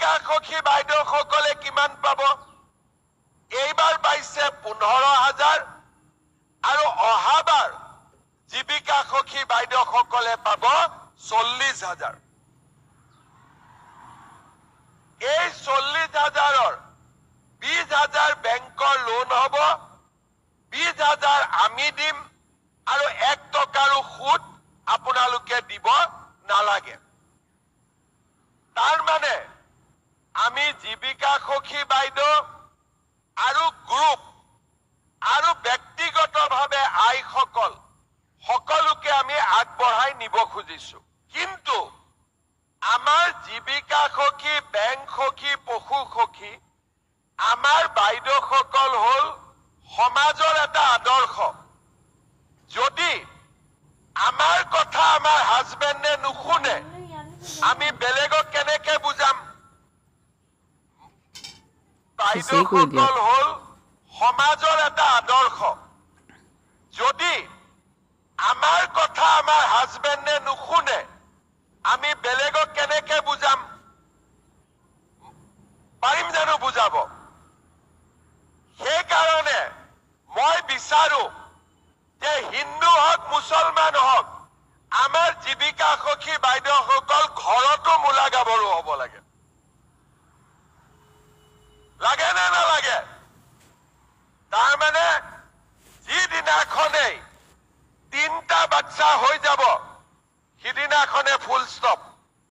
জীৱিকা সখী বাইদেউসকলে কিমান পাব? এইবাৰ পাইছে 15,000 আৰু অহাবাৰ জীৱিকা সখী বাইদেউসকলে পাব 40,000। এই 40,000-ৰ 20,000 বেংকৰ লোন হ'ব, 20,000 আমি দিম আৰু 1 টকাৰো সুদ আপোনালোকে দিব নালাগে। তাৰ মানে আমি জীৱিকা সখী বাইদেউ আৰু গ্ৰুপ আৰু ব্যক্তিগতভাৱে আইসকল সকলোকে আমি আগবঢ়াই নিব খুজিছো। কিন্তু আমাৰ জীৱিকা সখী, বেংক সখী, পশু সখী, আমাৰ বাইদেউসকল হল সমাজৰ এটা আদৰ্শ। যদি আমাৰ কথা আমাৰ হাজবেণ্ডে নুশুনে, আমি বেলেগক কেনেকে বুজাম? বাইদেউসকল হল সমাজৰ এটা আদৰ্শ। যদি আমাৰ কথা আমাৰ হাজবেণ্ডে নুশুনে, আমি বেলেগক কেনেকে বুজাম? পাৰিম জানো বুজাব? সেইকাৰণে মই বিচাৰো যে হিন্দু হওক, মুছলমান হওক, আমাৰ জীৱিকা সখী বাইদেউসকল ঘৰতো মূলা গাভৰু হ'ব লাগে।